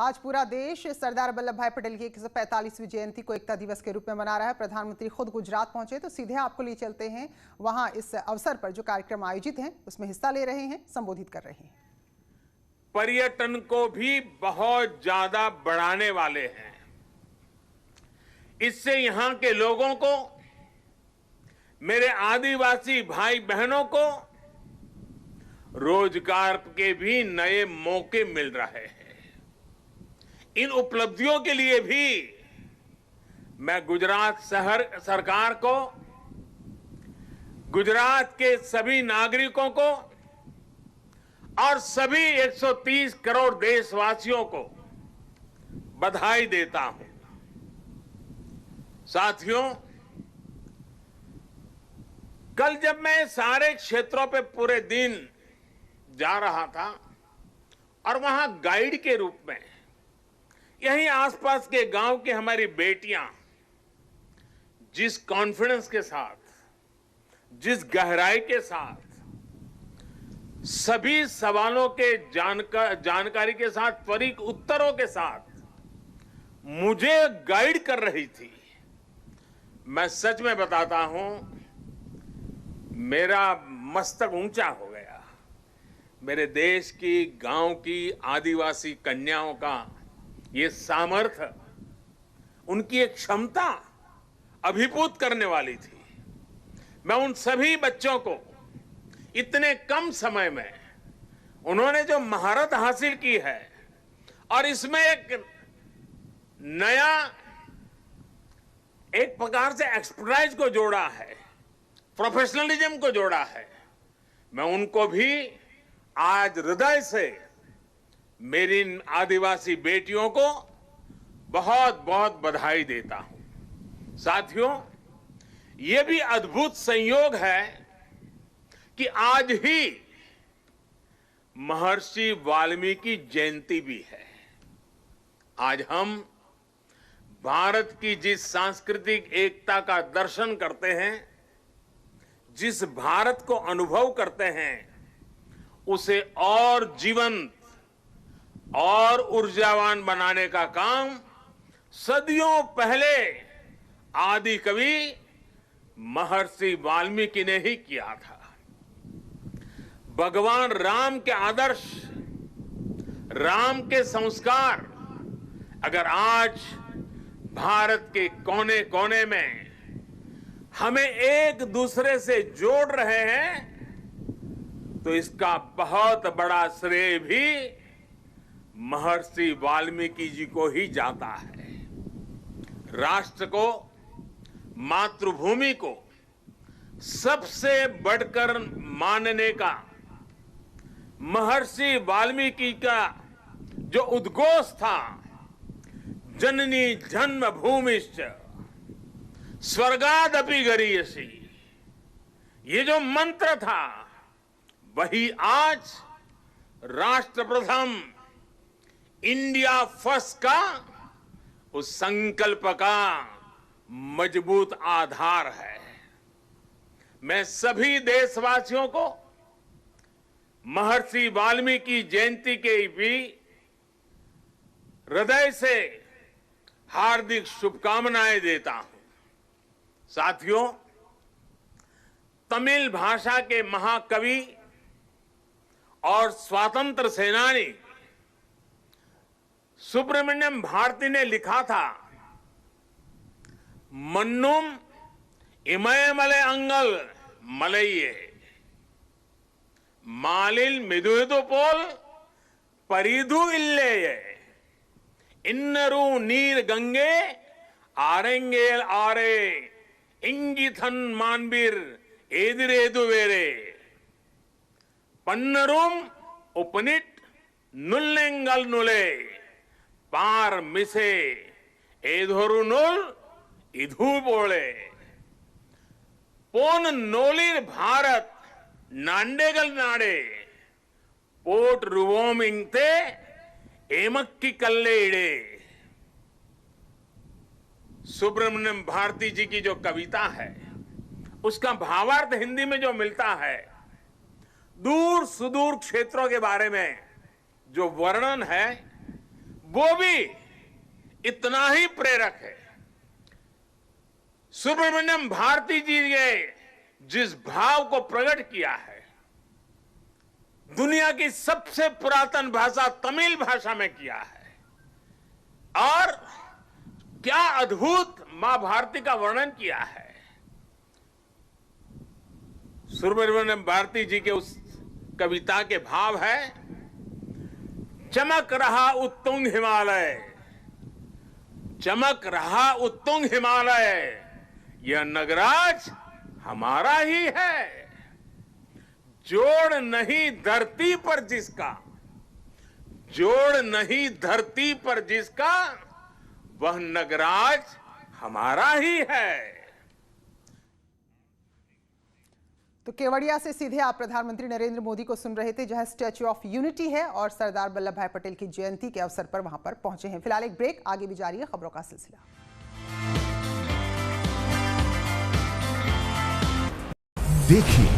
आज पूरा देश सरदार वल्लभ भाई पटेल की 145वीं जयंती को एकता दिवस के रूप में मना रहा है। प्रधानमंत्री खुद गुजरात पहुंचे, तो सीधे आपको ले चलते हैं वहां इस अवसर पर जो कार्यक्रम आयोजित हैं उसमें हिस्सा ले रहे हैं, संबोधित कर रहे हैं। पर्यटन को भी बहुत ज्यादा बढ़ाने वाले हैं। इससे यहां के लोगों को, मेरे आदिवासी भाई बहनों को रोजगार के भी नए मौके मिल रहे हैं। इन उपलब्धियों के लिए भी मैं गुजरात सरकार को, गुजरात के सभी नागरिकों को और सभी 130 करोड़ देशवासियों को बधाई देता हूं। साथियों, कल जब मैं सारे क्षेत्रों पे पूरे दिन जा रहा था और वहां गाइड के रूप में यहीं आसपास के गांव की हमारी बेटियां जिस कॉन्फिडेंस के साथ, जिस गहराई के साथ सभी सवालों के जानकारी के साथ, त्वरित उत्तरों के साथ मुझे गाइड कर रही थी, मैं सच में बताता हूं, मेरा मस्तक ऊंचा हो गया। मेरे देश की, गांव की आदिवासी कन्याओं का ये सामर्थ्य, उनकी एक क्षमता अभिभूत करने वाली थी। मैं उन सभी बच्चों को इतने कम समय में उन्होंने जो महारत हासिल की है और इसमें एक नया, एक प्रकार से एक्सपर्टाइज को जोड़ा है, प्रोफेशनलिज्म को जोड़ा है, मैं उनको भी आज हृदय से मेरी इन आदिवासी बेटियों को बहुत बहुत बधाई देता हूं। साथियों, ये भी अद्भुत संयोग है कि आज ही महर्षि वाल्मीकि जयंती भी है। आज हम भारत की जिस सांस्कृतिक एकता का दर्शन करते हैं, जिस भारत को अनुभव करते हैं, उसे और जीवंत और ऊर्जावान बनाने का काम सदियों पहले आदि कवि महर्षि वाल्मीकि ने ही किया था। भगवान राम के आदर्श, राम के संस्कार अगर आज भारत के कोने कोने में हमें एक दूसरे से जोड़ रहे हैं, तो इसका बहुत बड़ा श्रेय भी महर्षि वाल्मीकि जी को ही जाता है। राष्ट्र को, मातृभूमि को सबसे बढ़कर मानने का महर्षि वाल्मीकि का जो उद्घोष था, जननी जन्मभूमिश्च स्वर्गादपि गरीयसी, ये जो मंत्र था, वही आज राष्ट्र प्रथम, इंडिया फर्स्ट का उस संकल्प का मजबूत आधार है। मैं सभी देशवासियों को महर्षि वाल्मीकि जयंती के भी हृदय से हार्दिक शुभकामनाएं देता हूं। साथियों, तमिल भाषा के महाकवि और स्वतंत्र सेनानी सुब्रमण्यम भारती ने लिखा था, मन्नुम इमयमले अंगल मलइये मालिल मिदुहिदु पोल परिधु इल्लेये इन्नरू नीर गंगे आरेंगेल आरे इंगिथन मानबीर एदिरेदु वेरे पन्नरूम उपनिट नुल्लेंगल नुले पार मिसे एधोरु नुल इधु बोले पोन नोलिर भारत नांडेगल नाडे पोट रुवोमिंगते एमक्की कल्ले इड़े। सुब्रमण्यम भारती जी की जो कविता है, उसका भावार्थ हिंदी में जो मिलता है, दूर सुदूर क्षेत्रों के बारे में जो वर्णन है वो भी इतना ही प्रेरक है। सुब्रमण्यम भारती जी ने जिस भाव को प्रकट किया है, दुनिया की सबसे पुरातन भाषा तमिल भाषा में किया है, और क्या अद्भुत मां भारती का वर्णन किया है। सुब्रमण्यम भारती जी के उस कविता के भाव है, चमक रहा उत्तुंग हिमालय, चमक रहा उत्तुंग हिमालय, यह नगराज हमारा ही है। जोड़ नहीं धरती पर जिसका, जोड़ नहीं धरती पर जिसका, वह नगराज हमारा ही है। तो केवड़िया से सीधे आप प्रधानमंत्री नरेंद्र मोदी को सुन रहे थे, जहां स्टैच्यू ऑफ यूनिटी है और सरदार वल्लभ भाई पटेल की जयंती के अवसर पर वहां पर पहुंचे हैं। फिलहाल एक ब्रेक, आगे भी जारी है खबरों का सिलसिला। देखिए